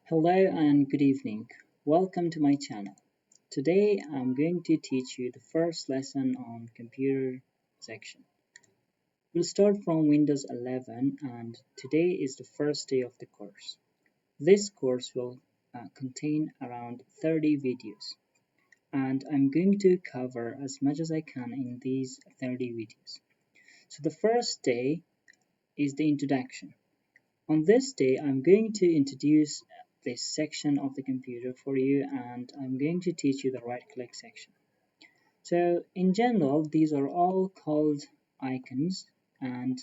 Hello and good evening. Welcome to my channel. Today I'm going to teach you the first lesson on computer section. We'll start from Windows 11 and today is the first day of the course. This course will contain around 30 videos and I'm going to cover as much as I can in these 30 videos. So the first day is the introduction. On this day, I'm going to introduce this section of the computer for you and I'm going to teach you the right click section. So in general, these are all called icons and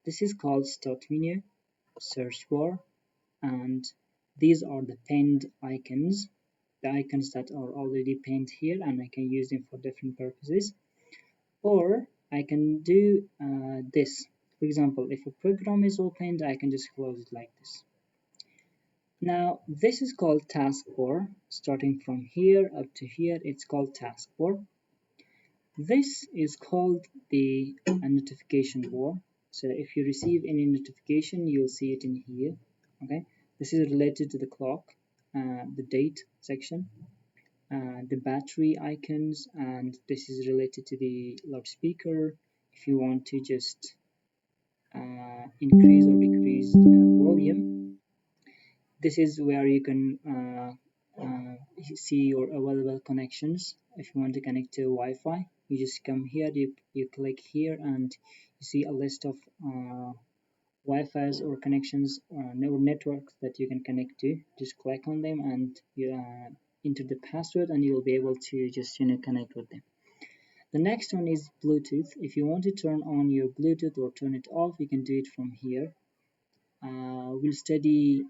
this is called start menu, search bar, and these are the pinned icons, the icons that are already pinned here and I can use them for different purposes. Or I can do this. For example, if a program is opened, I can just close it like this. Now, this is called taskbar. Starting from here up to here, it's called taskbar. This is called the notification bar. So if you receive any notification, you'll see it in here. Okay, this is related to the clock, the date section, the battery icons, and this is related to the loudspeaker. If you want to just increase or decrease volume, this is where you can see your available connections. If you want to connect to Wi-Fi, you just come here, you click here and you see a list of Wi-Fi's or connections or networks that you can connect to. Just click on them and you enter the password and you will be able to just connect with them. The next one is Bluetooth. If you want to turn on your Bluetooth or turn it off, you can do it from here. We'll study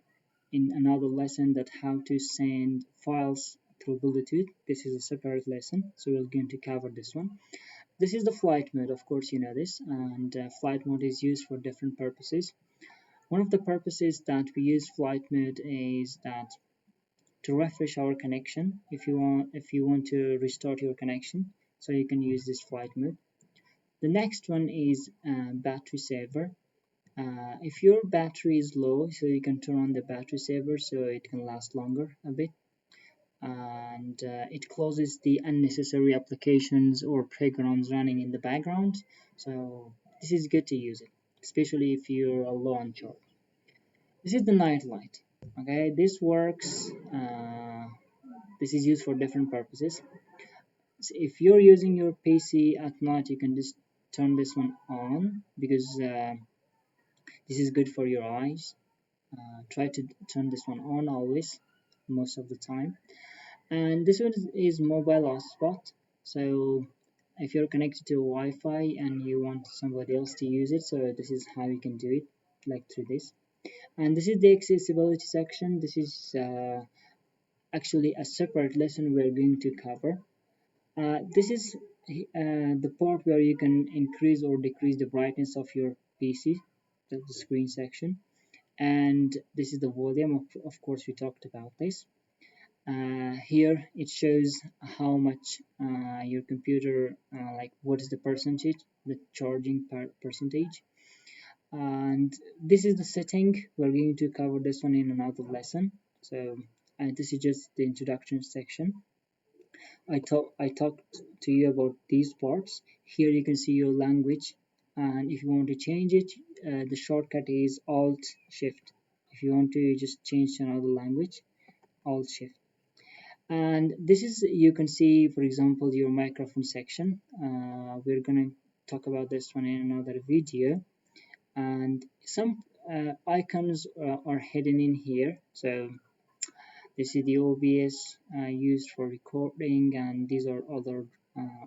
in another lesson that how to send files through Bluetooth. This is a separate lesson, so we're going to cover this one. This is the flight mode, of course you know this, and flight mode is used for different purposes. One of the purposes that we use flight mode is that to refresh our connection. If you want to restart your connection, so you can use this flight mode. The next one is battery saver. If your battery is low, so you can turn on the battery saver so it can last longer a bit, and it closes the unnecessary applications or programs running in the background. So this is good to use it, especially if you're low on charge. This is the night light. Okay, this works. This is used for different purposes. So if you're using your PC at night, you can just turn this one on because this is good for your eyes. Try to turn this one on always, most of the time. And this one is mobile hotspot. So if you're connected to Wi-Fi and you want somebody else to use it, so this is how you can do it, like through this. And this is the accessibility section. This is actually a separate lesson we're going to cover. This is the part where you can increase or decrease the brightness of your PC, the screen section. And this is the volume. Of course, we talked about this. Here it shows how much your computer, like what is the percentage, the charging percentage. And this is the setting. We're going to cover this one in another lesson. So this is just the introduction section. I talked to you about these parts. Here you can see your language, and if you want to change it, the shortcut is Alt Shift. If you want to just change to another language, Alt Shift. And this is, you can see, for example, your microphone section. We're gonna talk about this one in another video. And some icons are hidden in here. So this is the OBS used for recording, and these are other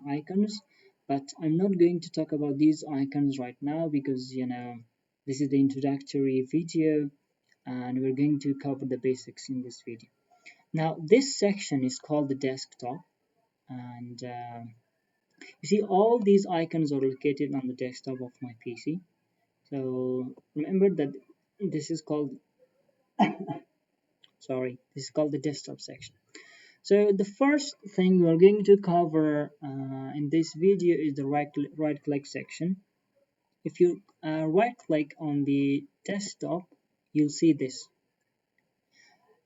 icons. But I'm not going to talk about these icons right now because this is the introductory video, and we're going to cover the basics in this video. Now this section is called the desktop, and you see all these icons are located on the desktop of my PC. So remember that this is called this is called the desktop section. So the first thing we're going to cover in this video is the right click section. If you right click on the desktop, you'll see this.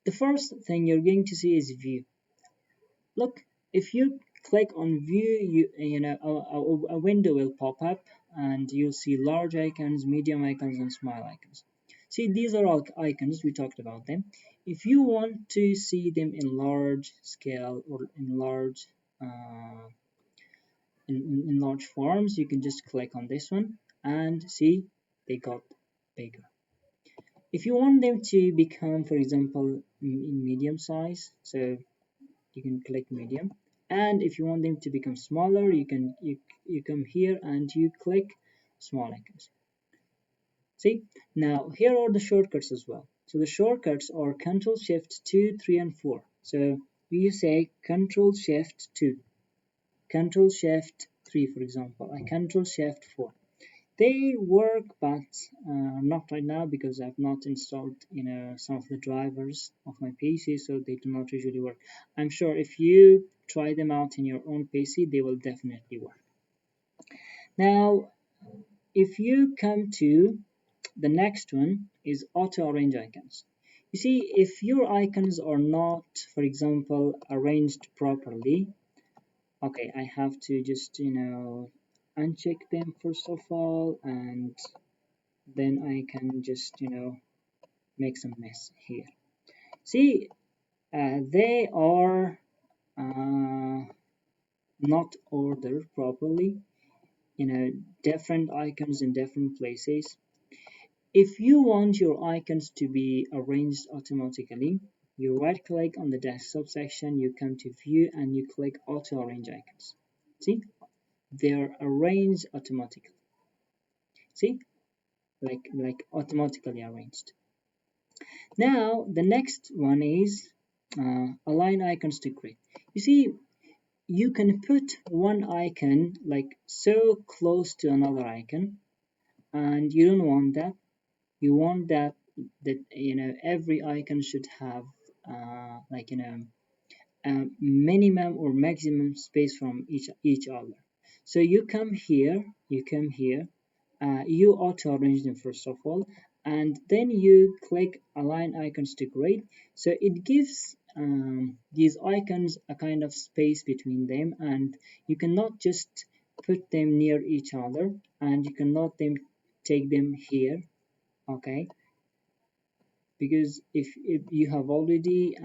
The first thing you're going to see is view. Look, if you click on view, a window will pop up and you'll see large icons, medium icons, and small icons. See, these are all icons, we talked about them. If you want to see them in large scale or in large in large forms, you can just click on this one and see they got bigger. If you want them to become, for example, in medium size, so you can click medium, and if you want them to become smaller, you come here and you click small icons. See, now here are the shortcuts as well. So the shortcuts are Control Shift 2, 3, and 4. So we say Control Shift 2, Control Shift 3, for example, and Control Shift 4. They work, but not right now because I've not installed, some of the drivers of my PC, so they do not usually work. I'm sure if you try them out in your own PC, they will definitely work. Now, if you come to the next one is auto arrange icons. You see, if your icons are not, for example, arranged properly, okay, I have to just, uncheck them first of all, and then I can just, make some mess here. See, they are not ordered properly, different icons in different places. If you want your icons to be arranged automatically, you right click on the desktop section, you come to view and you click auto arrange icons. See, they're arranged automatically. See, like automatically arranged. Now the next one is align icons to grid. You see, you can put one icon like so close to another icon, and you don't want that. You want that every icon should have minimum or maximum space from each other. So you come here, you auto arrange them first of all, and then you click align icons to grid. So it gives these icons a kind of space between them, and you cannot just put them near each other, and you cannot take them here, okay? Because if you have already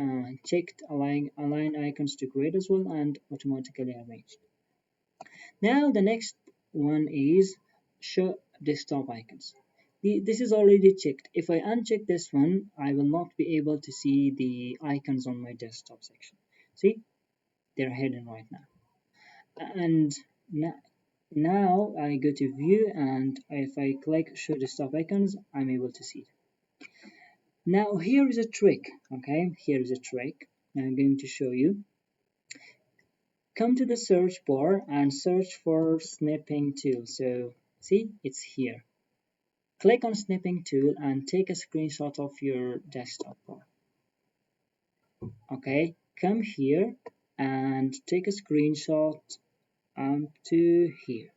checked align icons to grid as well and automatically arranged. Now the next one is show desktop icons. This is already checked. If I uncheck this one, I will not be able to see the icons on my desktop section. See, they're hidden right now. And now I go to view, and if I click show desktop icons, I'm able to see it. Now here is a trick, okay? Here is a trick I'm going to show you. Come to the search bar and search for snipping tool. So see, it's here. Click on snipping tool and take a screenshot of your desktop bar. Okay, come here and take a screenshot to here.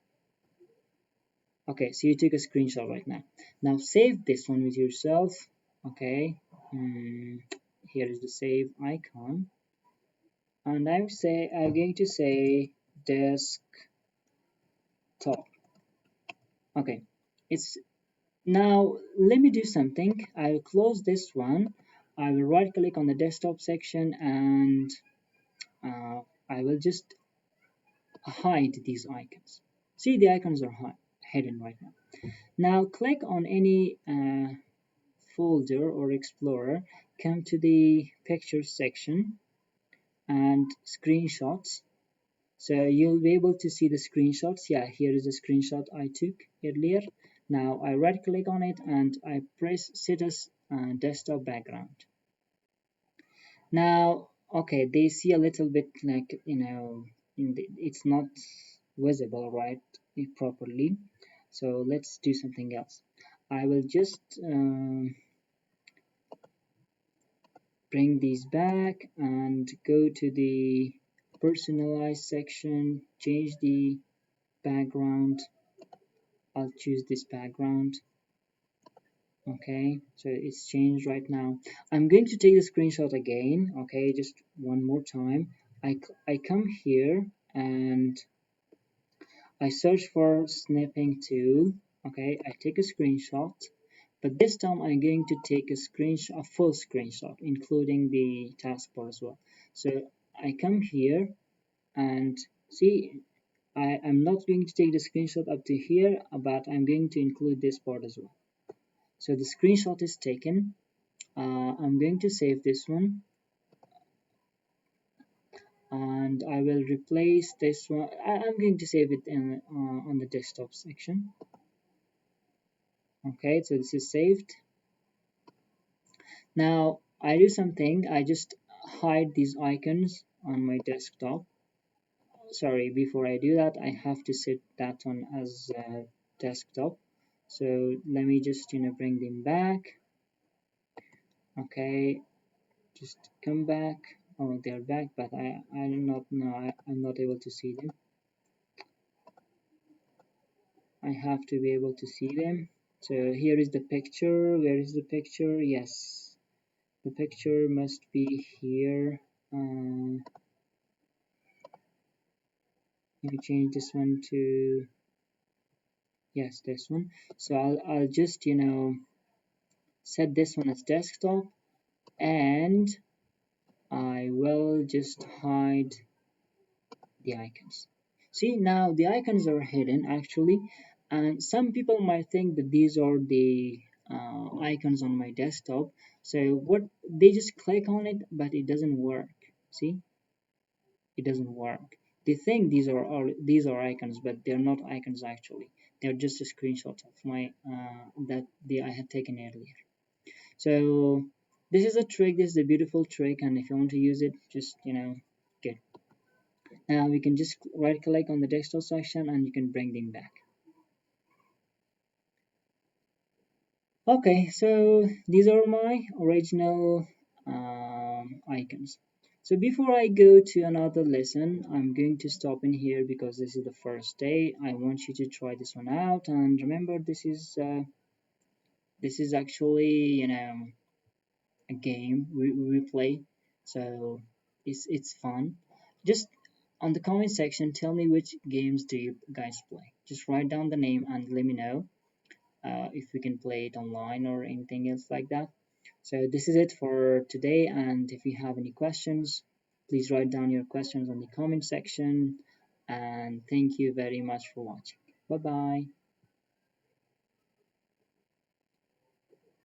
Okay, so you took a screenshot right now. Now save this one with yourself. Okay, here is the save icon. And I'm going to say desktop. Okay, it's now let me do something. I'll close this one. I will right click on the desktop section, and I will just hide these icons. See, the icons are hidden right now. Now click on any folder or explorer, come to the pictures section and screenshots. So you'll be able to see the screenshots. Yeah, here is a screenshot I took earlier. Now I right click on it and I press set as desktop background. Now, okay, they see a little bit like, it's not visible right properly. So let's do something else. I will just bring these back and go to the personalize section, change the background. I'll choose this background. Okay, so it's changed right now. I'm going to take the screenshot again. Okay, just one more time. I come here and I search for snipping tool. Okay, I take a screenshot, but this time I'm going to take a full screenshot, including the taskbar as well. So I come here and see, I'm not going to take the screenshot up to here, but I'm going to include this part as well. So the screenshot is taken. I'm going to save this one and I will replace this one. I'm going to save it on the desktop section. Okay, so this is saved. Now I do something, I just hide these icons on my desktop. Sorry, before I do that, I have to set that one as desktop. So let me just bring them back. Okay, just come back. Oh, they're back, but I do not know. I'm not able to see them. I have to be able to see them. So here is the picture. Where is the picture? Yes, the picture must be here. Let me change this one to, yes, this one. So I'll just set this one as desktop, and I will just hide the icons. See, now the icons are hidden actually, and some people might think that these are the icons on my desktop. So what, they just click on it, but it doesn't work. See, it doesn't work. They think these are icons, but they're not icons actually. They're just a screenshot of my that I had taken earlier. So this is a trick. This is a beautiful trick, and if you want to use it, just get. Now we can just right click on the desktop section and you can bring them back. Okay, so these are my original icons. So before I go to another lesson, I'm going to stop in here because this is the first day. I want you to try this one out, and remember, this is actually a game we play, so it's fun. Just on the comment section, tell me which games do you guys play. Just write down the name and let me know if we can play it online or anything else like that. So this is it for today, and if you have any questions, please write down your questions on the comment section. And thank you very much for watching. Bye bye.